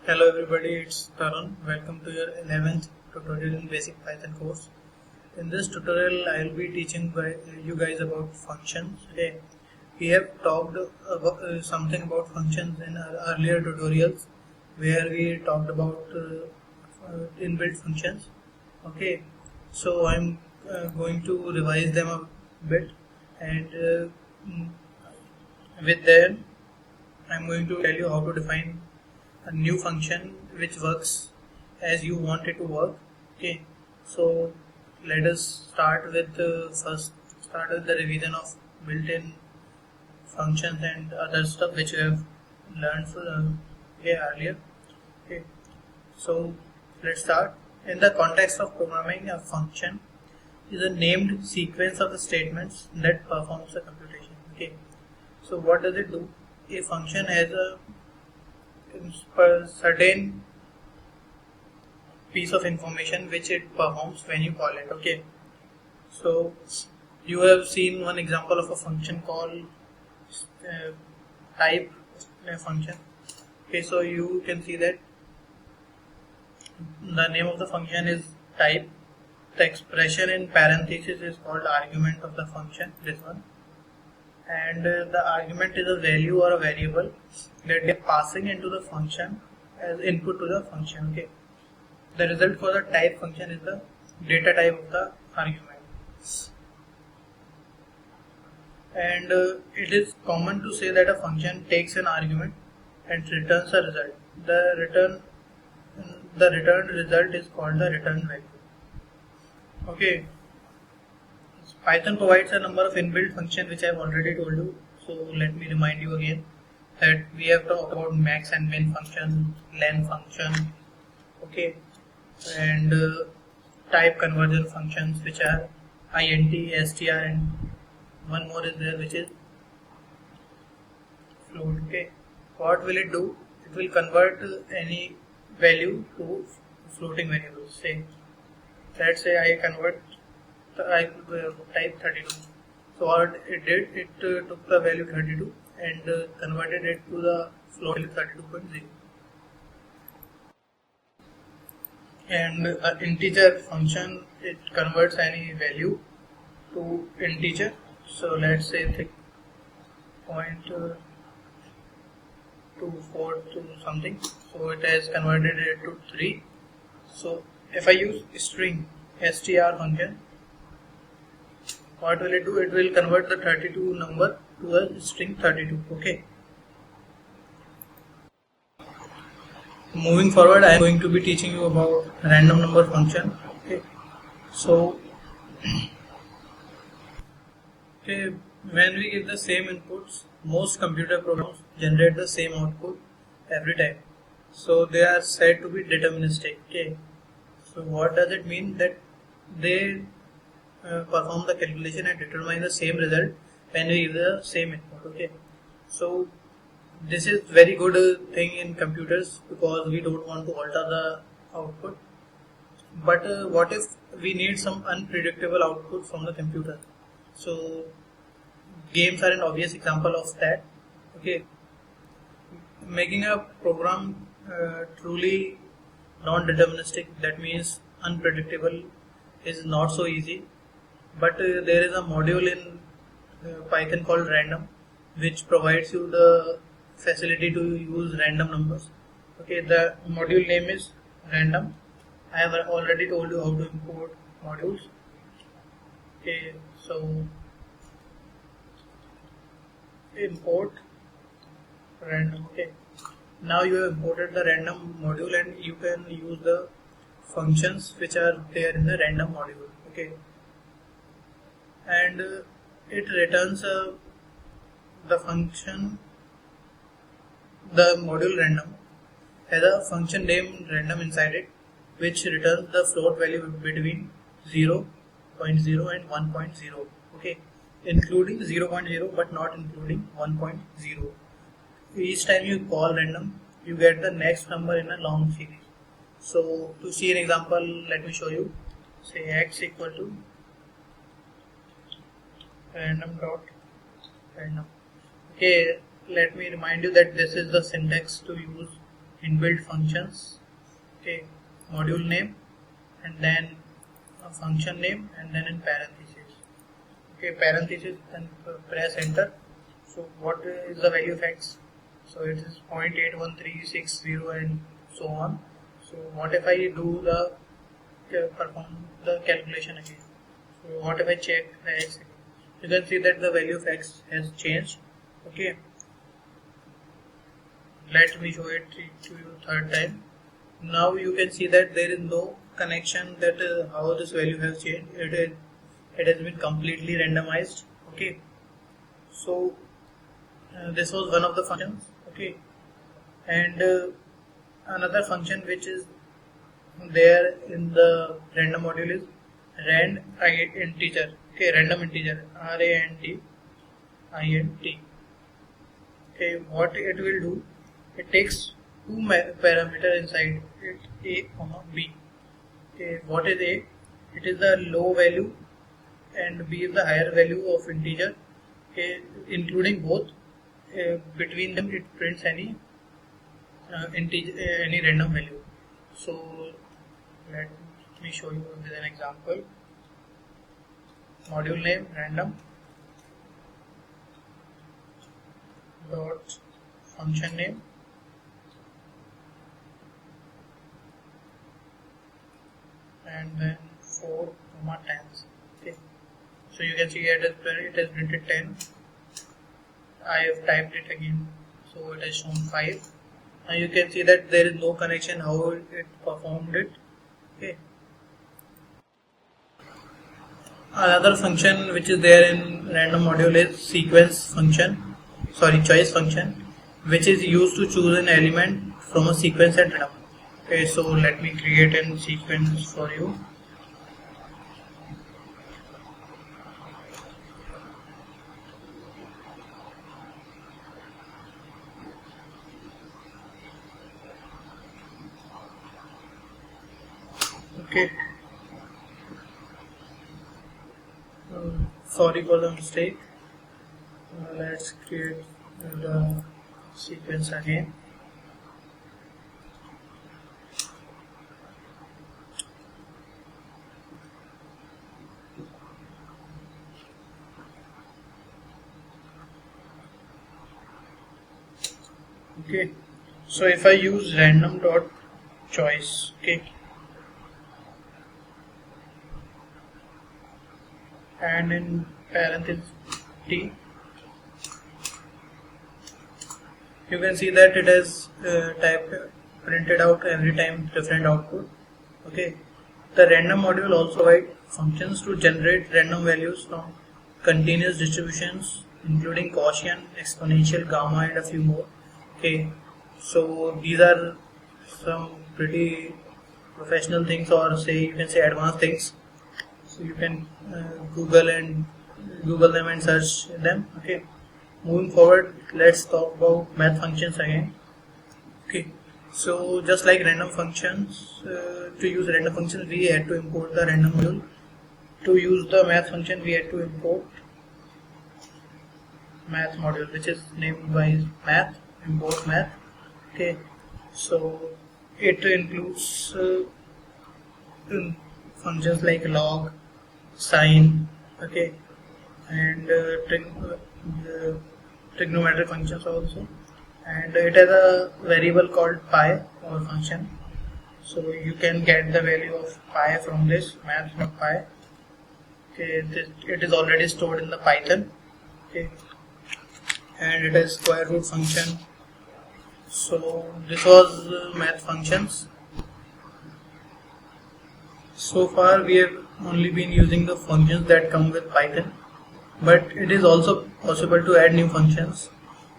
Hello everybody, it's Tarun. Welcome to your 11th tutorial in Basic Python course. In this tutorial, I will be teaching you guys about functions. Okay. We have talked about, something about functions in our earlier tutorials where we talked about inbuilt functions. Okay, so I'm going to revise them a bit, and with them I'm going to tell you how to define a new function which works as you want it to work. Okay, so let us start with the revision of built-in functions and other stuff which we have learned earlier. Okay, so let's start. In the context of programming, a function is a named sequence of the statements that performs a computation. Okay, so what does it do? A function has a certain piece of information which it performs when you call it. Okay, so you have seen one example of a function called type function. Okay, so you can see that the name of the function is type. The expression in parentheses is called argument of the function, this one, and the argument is a value or a variable that we are passing into the function as input to the function. Okay, the result for the type function is the data type of the argument, and it is common to say that a function takes an argument and returns a result. The returned result is called the return value. Okay, Python provides a number of inbuilt functions which I have already told you. So let me remind you again that we have talked about max and min function, len function, okay, and type conversion functions which are int, str, and one more is there which is float. Okay, what will it do? It will convert any value to floating variables. Say, let's say I convert type 32. So what it did, it took the value 32 and converted it to the float value 32.0. And an integer function, it converts any value to integer. So let's say 3.24 to something. So it has converted it to 3. So if I use string str function, what will it do? It will convert the 32 number to a string 32. Okay. Moving forward, I am going to be teaching you about random number function. Okay. So, okay, when we give the same inputs, most computer programs generate the same output every time. So they are said to be deterministic. Okay. So what does it mean? That they perform the calculation and determine the same result when we give the same input. Okay, so this is very good thing in computers because we don't want to alter the output. But what if we need some unpredictable output from the computer? So games are an obvious example of that. Okay, making a program truly non-deterministic, that means unpredictable, is not so easy. But there is a module in Python called random which provides you the facility to use random numbers. Okay, the module name is random. I have already told you how to import modules. Okay, so import random. Okay, now you have imported the random module and you can use the functions which are there in the random module. Okay, and it returns the function, the module random has a function named random inside it which returns the float value between 0.0 and 1.0. Okay, including 0.0 but not including 1.0. Each time you call random, you get the next number in a long series. So to see an example, let me show you. Say x equal to random dot random. Okay, let me remind you that this is the syntax to use inbuilt functions, okay, module name, and then a function name, and then in parentheses, okay, parentheses, then press enter. So what is the value of x? So it is 0.81360 and so on. So what if I do the perform the calculation again? So what if I check the x again? You can see that the value of x has changed. Okay, let me show it to you third time. Now you can see that there is no connection that how this value has changed. It has been completely randomized. Okay, so this was one of the functions. Okay, and another function which is there in the random module is rand integer. Okay, random integer, RAND INT. Okay, what it will do? It takes two parameters inside it, a, b. Okay, what is a? It is the low value, and b is the higher value of integer. Okay, including both. Between them, it prints any integer, any random value. So let me show you with an example. Module name random dot function name and then 4 comma 10s. Okay, so you can see it has printed 10. I have typed it again, so it has shown 5. Now you can see that there is no connection how it performed it. Okay, another function which is there in random module is choice function, which is used to choose an element from a sequence at random. Okay, so let me create a sequence for you. Okay, sorry for the mistake. Let's create the sequence again. Okay, so if I use random dot choice, okay, and in parentheses t, you can see that it has printed out every time different output. Okay, the random module also provides functions to generate random values from continuous distributions, including Gaussian, exponential, gamma, and a few more. Okay, so these are some pretty professional things, or say you can say advanced things. So you can Google them and search them. Okay, moving forward, let's talk about math functions again. Okay, so just like random functions, to use random functions we had to import the random module. To use the math function we had to import math module, which is named by math, import math. Okay, so it includes functions like log, sine, okay, and trigonometric functions also, and it has a variable called pi or function. So you can get the value of pi from this math.pi. Okay, it is already stored in the Python. Okay, and it has square root function. So this was math functions. So far we have only been using the functions that come with Python, but it is also possible to add new functions.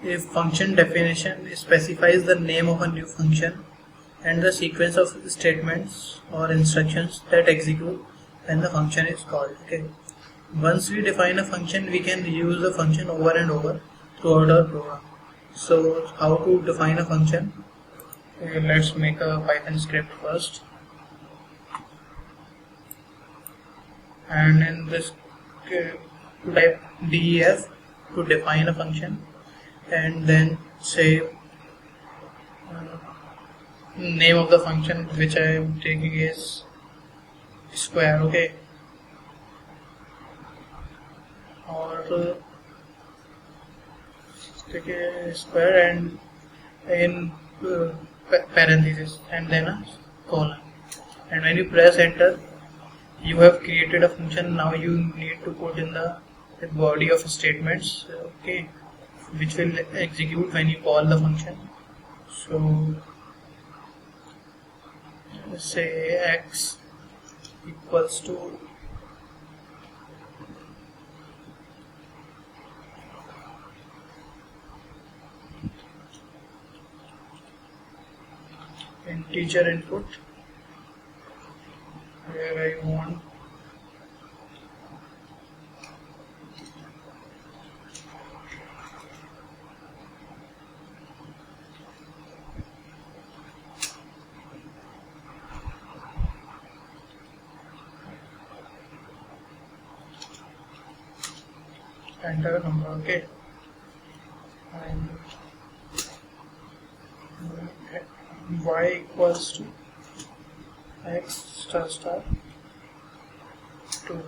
If function definition specifies the name of a new function and the sequence of statements or instructions that execute when the function is called. Okay, once we define a function, we can use the function over and over throughout our program. So how to define a function? Okay, let's make a Python script first, and in this type def to define a function, and then say name of the function which I am taking is square, okay, or take a square and in parenthesis and then a colon, and when you press enter you have created a function. Now you need to put in the body of statements, okay, which will execute when you call the function. So say x equals to integer input where I want enter a number, okay, and y equals to x star star 2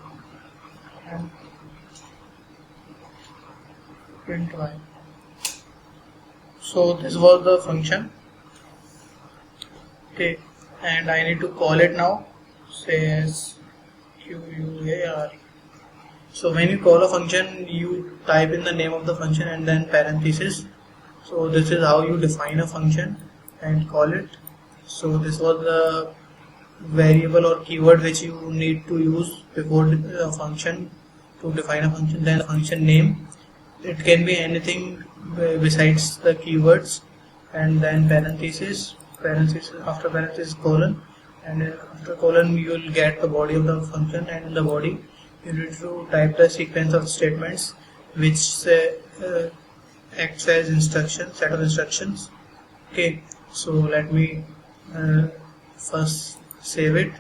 and print y. So this was the function, okay, and I need to call it now. Say as QUAR. So when you call a function, you type in the name of the function and then parenthesis. So this is how you define a function and call it. So this was the variable or keyword which you need to use before a function to define a function. Then function name, it can be anything besides the keywords, and then parenthesis, after parenthesis colon, and after colon you will get the body of the function, and in the body you need to type the sequence of statements which acts as set of instructions, okay. So let me first save it.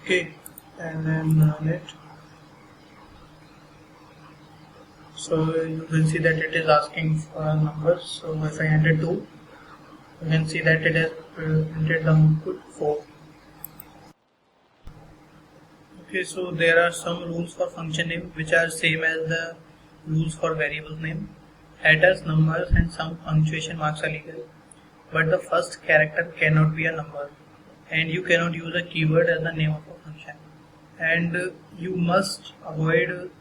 Okay, and then run it. So you can see that it is asking for a number. So if I enter 2, you can see that it has printed the output 4. Okay, so there are some rules for function name which are same as the rules for variable name. Letters, numbers and some punctuation marks are legal, but the first character cannot be a number, and you cannot use a keyword as the name of a function, and you must avoid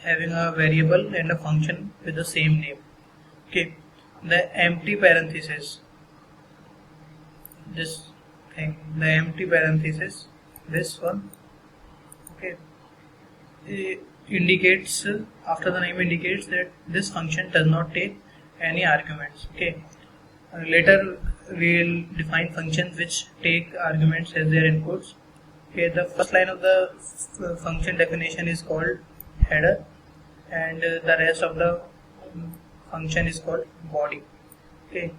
having a variable and a function with the same name, okay. The empty parenthesis, this thing, the empty parenthesis, this one, okay, it indicates, after the name indicates that this function does not take any arguments, okay. Later we will define functions which take arguments as their inputs, okay. The first line of the function definition is called header, and the rest of the function is called body, okay.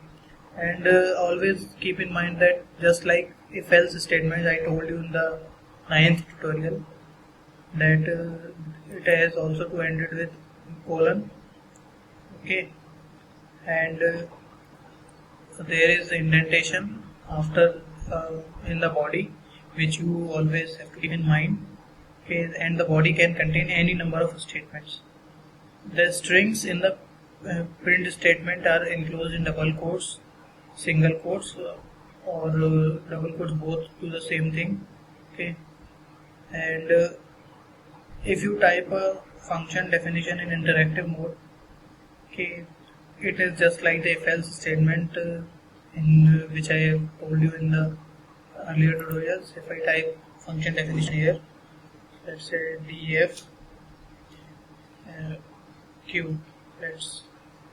And always keep in mind that just like if else statement I told you in the 9th tutorial, that it has also to end it with colon, okay. And there is indentation after in the body which you always have to keep in mind, okay. And the body can contain any number of statements. The strings in the print statement are enclosed in double quotes, single quotes, or double quotes, both do the same thing, okay. And if you type a function definition in interactive mode, okay, it is just like the if else statement in which I have told you in the earlier tutorials. If I type function definition here, let's say def cube, let's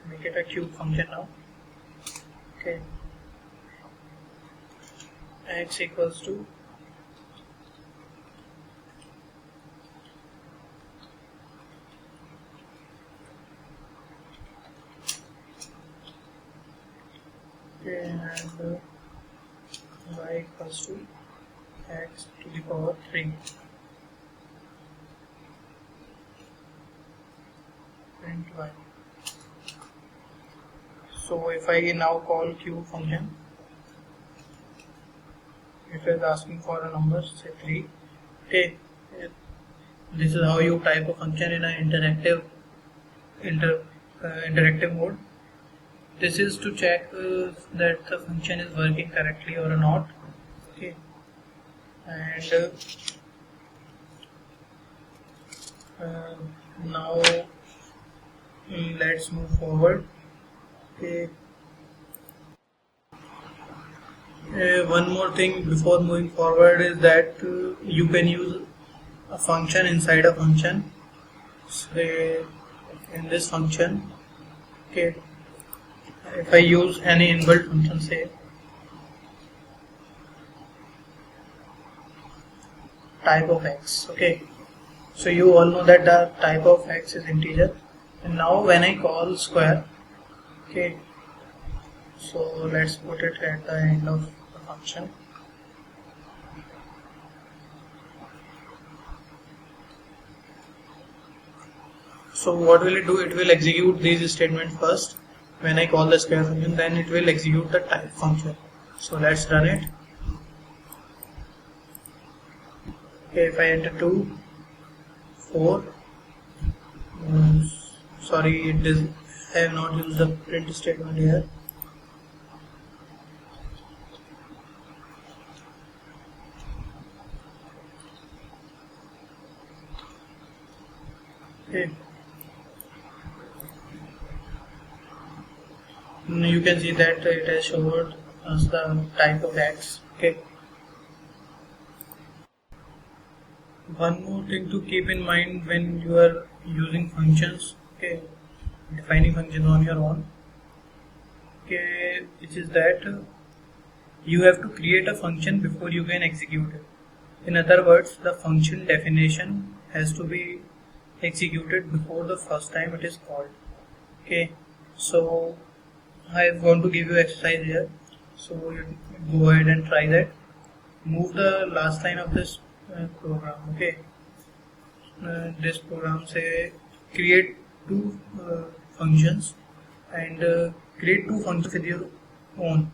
make it a cube function now, okay. X equals to and y equals to x to the power 3. int y. So if I now call q function, it is asking for a number, say 3. Okay, this is how you type a function in an interactive mode. This is to check that the function is working correctly or not. Okay, and now let's move forward. Okay. One more thing before moving forward is that you can use a function inside a function. Say in this function, okay, if I use any inbuilt function, say type of x, okay, so you all know that the type of x is integer, and now when I call square, okay, so let's put it at the end of the function. So what will it do? It will execute these statements first. When I call the square function, then it will execute the type function. So let's run it. Okay, if I enter 2, 4, sorry, I have not used the print statement here. Okay. You can see that it has showed us the type of x. Okay. One more thing to keep in mind when you are using functions, okay, defining functions on your own, okay, which is that you have to create a function before you can execute it. In other words, the function definition has to be executed before the first time it is called. Okay, so I am going to give you exercise here, so you go ahead and try that. Move the last line of this program. Okay, this program say create two functions, and create two functions with your own.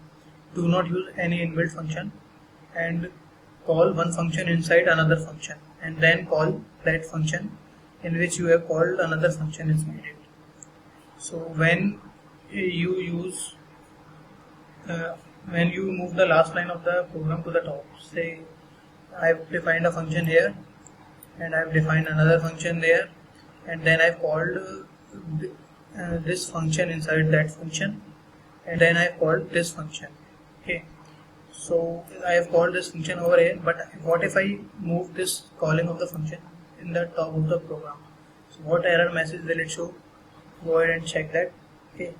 Do not use any inbuilt function, and call one function inside another function, and then call that function in which you have called another function inside it. So when you use when you move the last line of the program to the top, say I have defined a function here, and I have defined another function there, and then I have called this function inside that function, and then I have called this function. Okay, so I have called this function over here, but what if I move this calling of the function in the top of the program? So what error message will it show? Go ahead and check that. Okay,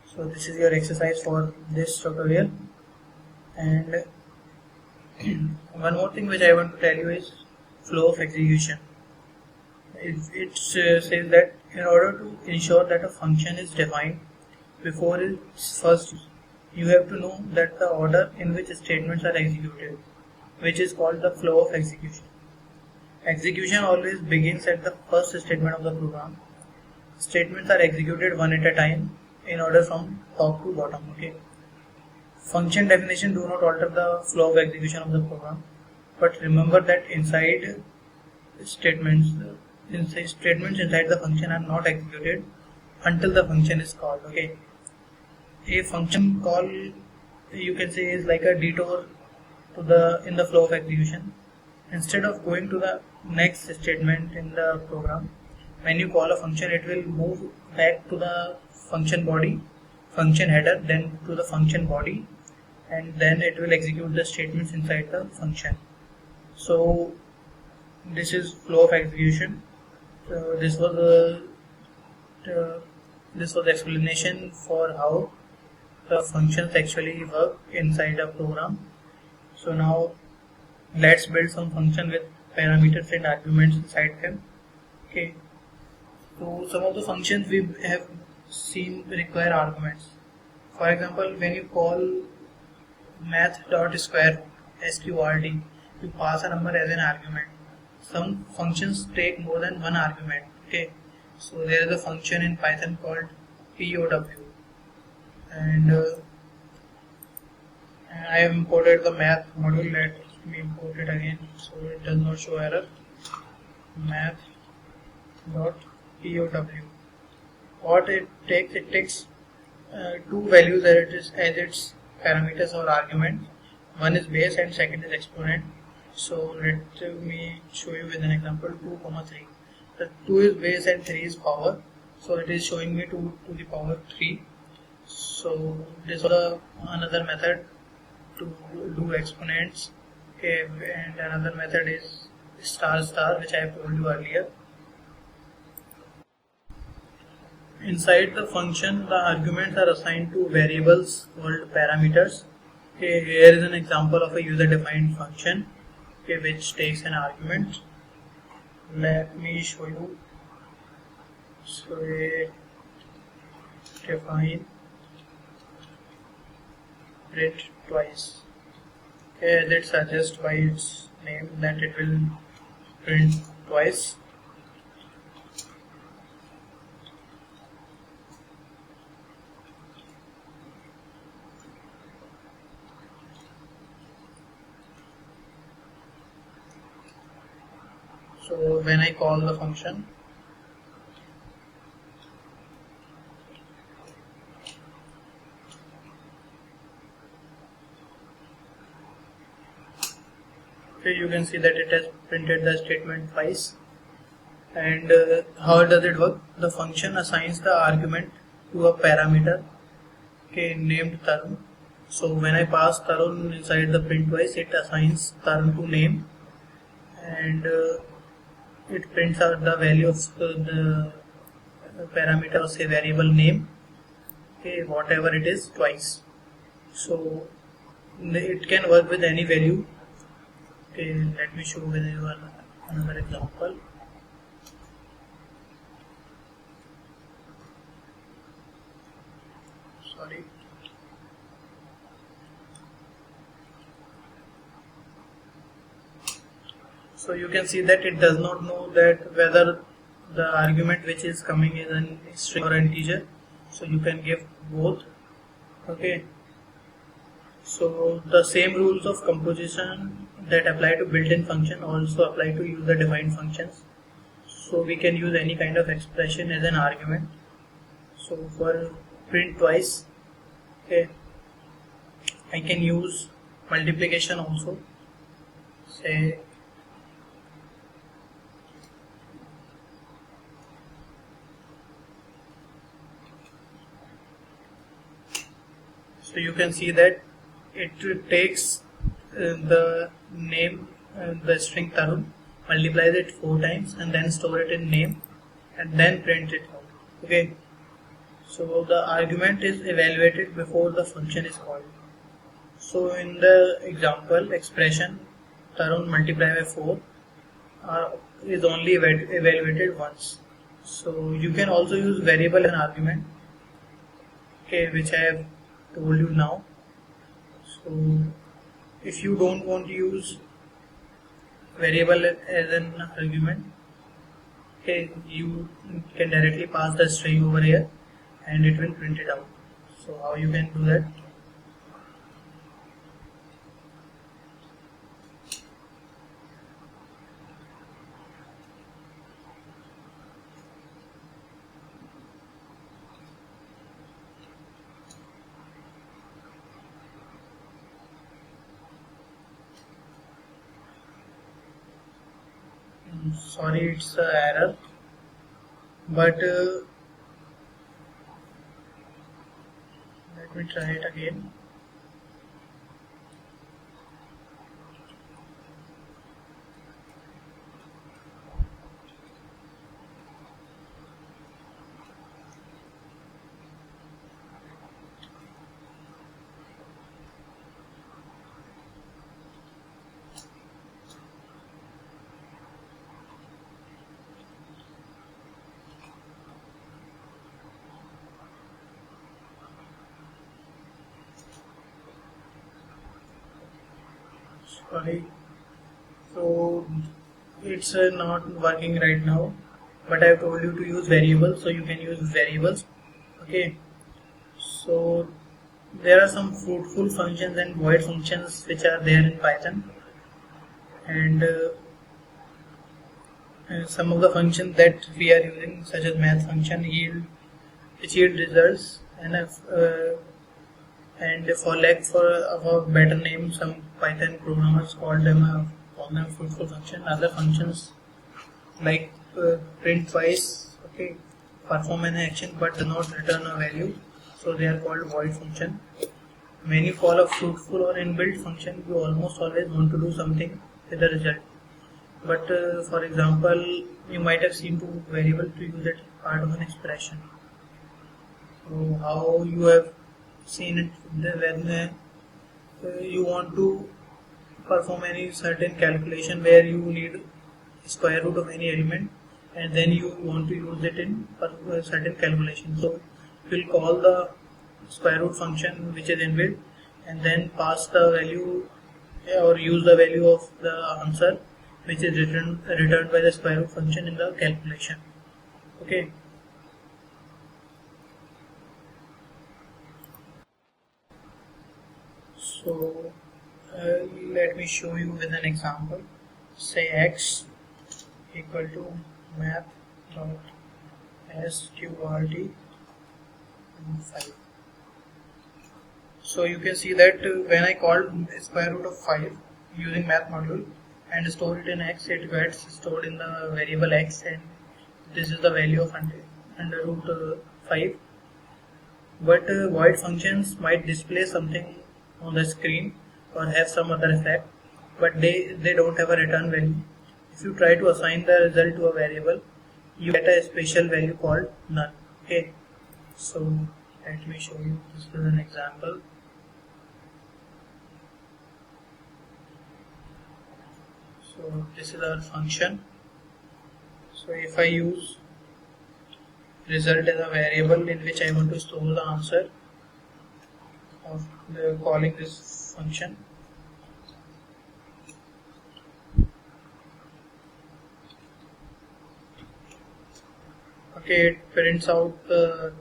so this is your exercise for this tutorial. And one more thing which I want to tell you is flow of execution. It says that in order to ensure that a function is defined before its first use, you have to know that the order in which statements are executed, which is called the flow of execution. Execution always begins at the first statement of the program. Statements are executed one at a time in order from top to bottom. Okay. Function definition do not alter the flow of execution of the program, but remember that statements inside the function are not executed until the function is called. Okay. A function call, you can say, is like a detour in the flow of execution. Instead of going to the next statement in the program, when you call a function, it will move back to the function body, function header, then to the function body, and then it will execute the statements inside the function. So this is flow of execution. This was explanation for how the functions actually work inside a program. So now let's build some function with parameters and arguments inside them. Okay. So some of the functions we have seen require arguments. For example, when you call math.square sqrt, you pass a number as an argument. Some functions take more than one argument. Okay, So there is a function in Python called POW, and I have imported the math module. Let me import it again so it does not show error. Math.pow. What it takes two values as its parameters or argument. One is base and second is exponent. So let me show you with an example. 2, 3. The 2 is base and 3 is power. So it is showing me 2 to the power 3. So this was another method to do exponents. Okay, and another method is star which I have told you earlier. Inside the function, the arguments are assigned to variables called parameters. Okay, here is an example of a user-defined function, okay, which takes an argument. Let me show you. So define print twice. Okay, that suggests by its name that it will print twice. So when I call the function, okay, you can see that it has printed the statement twice. And how does it work? The function assigns the argument to a parameter, okay, named Tarun. So when I pass Tarun inside the print twice, it assigns Tarun to name, and it prints out the value of the parameter or say variable name, okay, whatever it is, twice. So it can work with any value. Okay, let me show you another example. Sorry. So you can see that it does not know that whether the argument which is coming is an string or integer. So you can give both. Okay. So the same rules of composition that apply to built-in function also apply to user-defined functions. So we can use any kind of expression as an argument. So for print twice, okay, I can use multiplication also. Say so you can see that it takes the name, the string Tarun, multiplies it 4 times and then store it in name and then print it out. Okay. So the argument is evaluated before the function is called. So in the example expression, Tarun multiplied by 4 is only evaluated once. So you can also use variable and argument, okay, which I have told you now. So if you don't want to use variable as an argument, okay, you can directly pass the string over here and it will print it out. So how you can do that? Sorry, it's an error, but let me try it again. Sorry, so it's not working right now. but I have told you to use variables, so you can use variables. Okay, so there are some fruitful functions and void functions which are there in Python, and some of the functions that we are using, such as math function, which yield results, and for lack of a better name, some Python programmers call them fruitful function. Other functions like print twice, okay, perform an action but do not return a value, so they are called void function. When you call a fruitful or inbuilt function, you almost always want to do something with the result. But for example, you might have seen two variables to use it part of an expression. So how you have seen it when you want to perform any certain calculation where you need square root of any element, and then you want to use it in a certain calculation. So you will call the square root function which is inbuilt, and then pass the value or use the value of the answer which is returned by the square root function in the calculation. Okay. So let me show you with an example. Say x equal to math dot sqrt 5. So you can see that when I called square root of 5 using math module and store it in x, it gets stored in the variable x, and this is the value of under root 5. But void functions might display something on the screen or have some other effect, but they don't have a return value. If you try to assign the result to a variable, you get a special value called none. Okay, so let me show you. This is an example. So this is our function. So if I use result as a variable in which I want to store the answer of calling this function, okay, it prints out the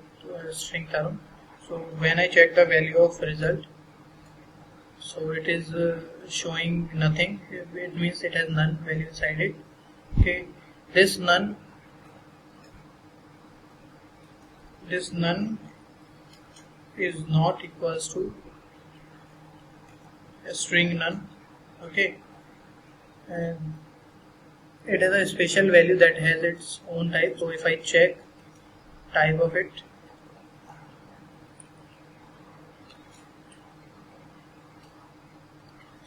string term. So when I check the value of result, so it is showing nothing. It means it has none value inside it. Okay, this none is not equals to a string none. Okay, and it has a special value that has its own type. So if I check type of it,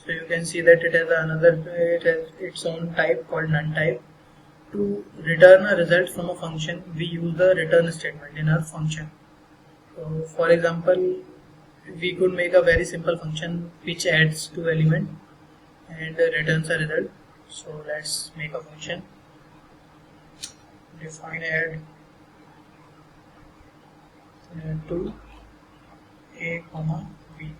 so you can see that it has its own type called none type. To return a result from a function, we use the return statement in our function. So for example, we could make a very simple function which adds two elements and returns a result. So let's make a function. Define add to a comma b.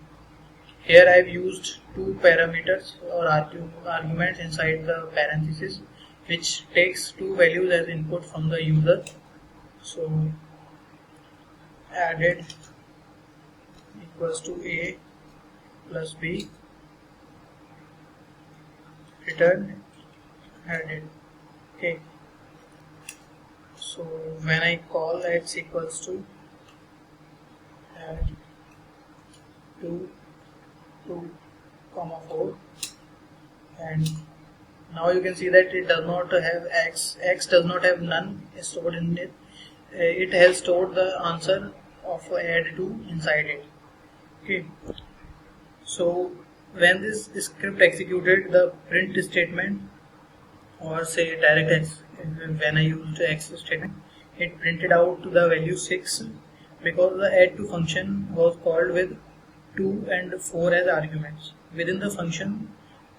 Here I have used two parameters or arguments inside the parenthesis, which takes two values as input from the user. So added equals to a plus b, return added. Okay, so when I call x equals to add 2 comma 4, and now you can see that it does not have x does not have none stored in it. It has stored the answer of add 2 inside it. Okay, so when this script executed, the print statement, or say direct x, when I used x statement, it printed out the value 6 because the add 2 function was called with 2 and 4 as arguments. Within the function,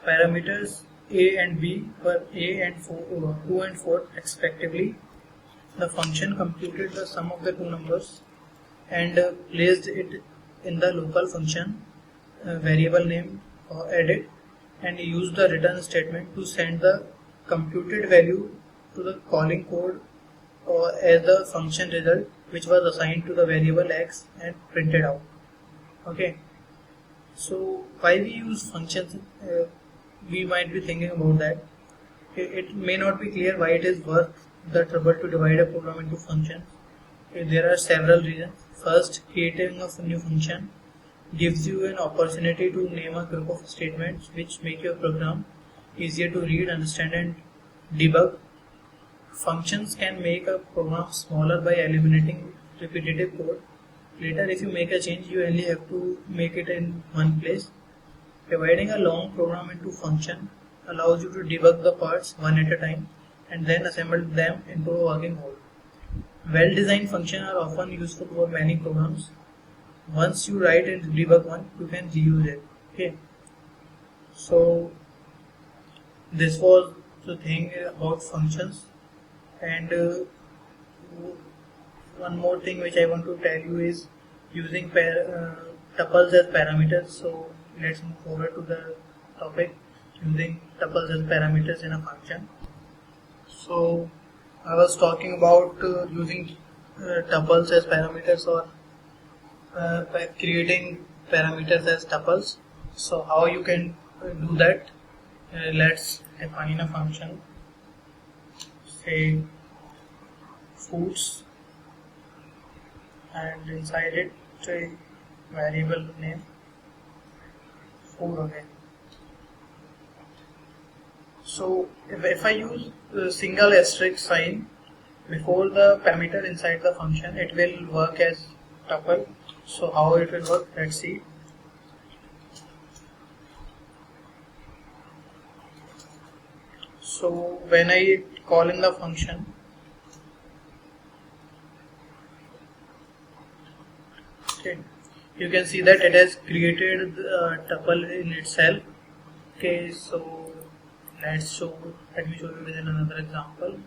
parameters a and b were a and 2 and 4 respectively. The function computed the sum of the two numbers and placed it in the local function variable name edit, and used the return statement to send the computed value to the calling code or as the function result which was assigned to the variable x and printed out. Okay, so why we use functions, we might be thinking about that. It may not be clear why it is worth the trouble to divide a program into functions. There are several reasons. First, creating a new function gives you an opportunity to name a group of statements which make your program easier to read, understand and debug. Functions can make a program smaller by eliminating repetitive code. Later, if you make a change, you only have to make it in one place. Dividing a long program into functions allows you to debug the parts one at a time and then assemble them into a working whole. Well-designed functions are often useful for many programs. Once you write and debug one, you can reuse it. Okay. So this was the thing about functions, and one more thing which I want to tell you is using tuples as parameters. So let's move forward to the topic, using tuples as parameters in a function. So I was talking about using tuples as parameters, or by creating parameters as tuples. So how you can do that? Let's define a function, say foods, and inside it a variable name food. Okay. So if I use a single asterisk sign before the parameter inside the function, it will work as tuple. So how it will work? Let's see. So when I call in the function, okay, you can see that it has created a tuple in itself. Okay, so let me show you with another example.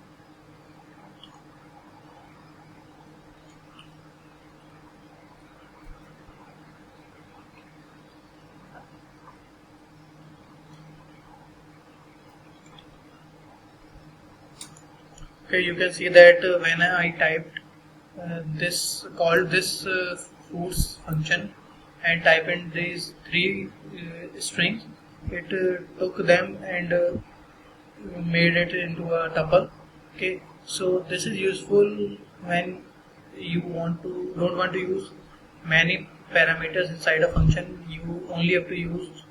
Okay, you can see that when I typed this foods function and type in these three strings, it took them and made it into a tuple. Okay, so this is useful when you don't want to use many parameters inside a function. You only have to use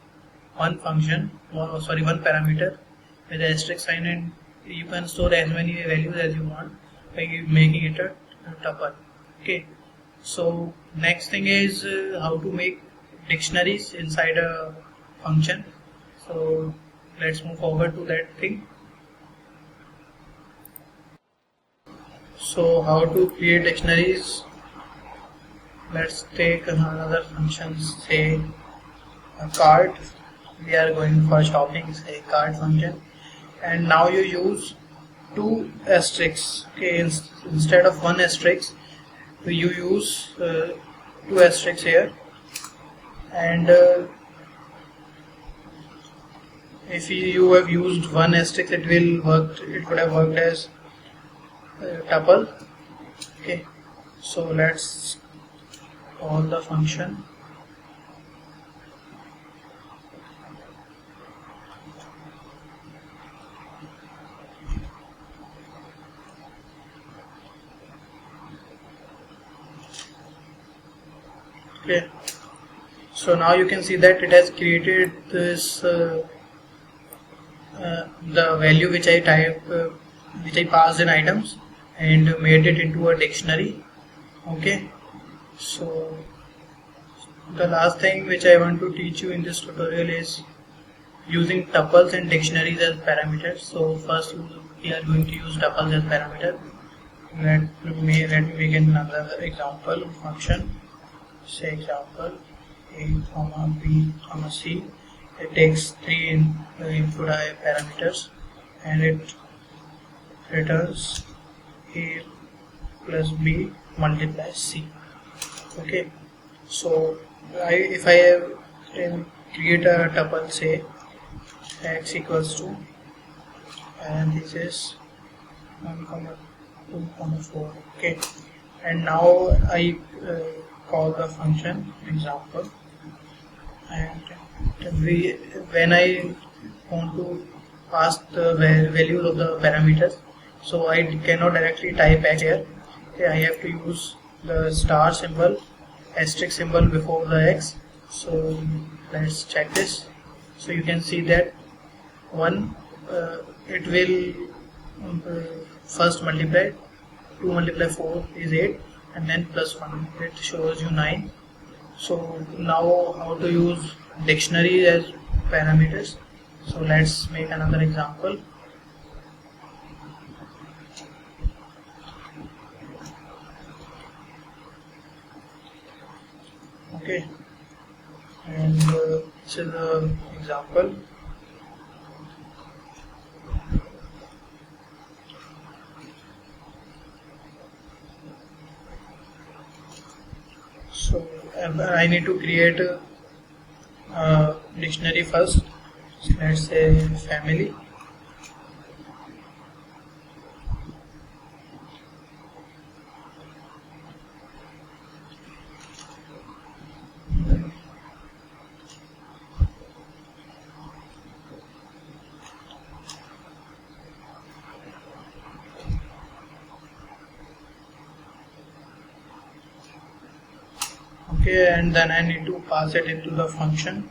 one parameter with an asterisk sign, and you can store as many values as you want by making it a tuple. Okay, so next thing is how to make dictionaries inside a function. So let's move forward to that thing. So how to create dictionaries? Let's take another function, say a cart. We are going for shopping, say cart function, and now you use two asterisks. Okay, instead of one asterisk, you use two asterisks here, and if you have used one asterisk, it would have worked as tuple. Okay, so let's call the function. Okay, so now you can see that it has created this the value which I passed in items and made it into a dictionary. Okay, so the last thing which I want to teach you in this tutorial is using tuples and dictionaries as parameters. So first we are going to use tuples as parameter. Let me begin another example function. Say example a comma b comma c. It takes three input parameters and it returns a plus b multiplies c. Okay, so if I have create a tuple, say x equals to, and this is 1, 2.4. Okay, and now I call the function example, and when I want to pass the values of the parameters, so I cannot directly type x here. Okay, I have to use the star symbol, asterisk symbol before the x. So let's check this. So you can see that it will first multiply 2 multiply 4 is 8, and then plus 1 it shows you 9. So now how to use dictionary as parameters. So let's make another example. Okay, and this is the example. So I need to create a dictionary first. So let's say family. Okay, and then I need to pass it into the function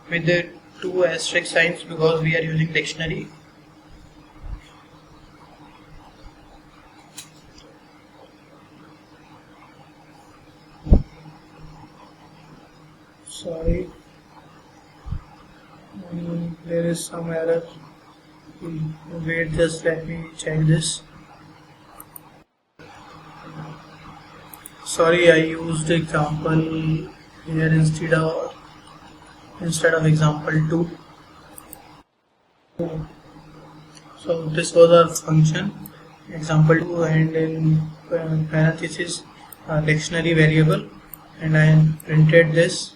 with the 2 asterisk signs because we are using dictionary. Sorry, there is some error. Wait, just let me check this. Sorry, I used example here instead of example 2. So this was our function example 2, and in parenthesis dictionary variable, and I printed this.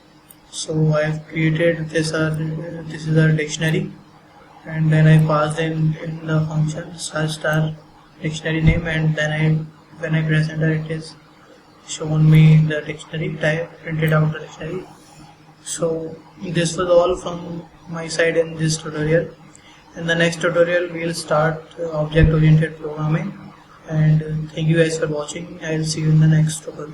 So I have created this is our dictionary, and then I passed in the function star dictionary name, and then when I press enter, it is shown me the dictionary type, printed out the dictionary. So this was all from my side in this tutorial. In the next tutorial we will start object oriented programming, and thank you guys for watching. I will see you in the next tutorial.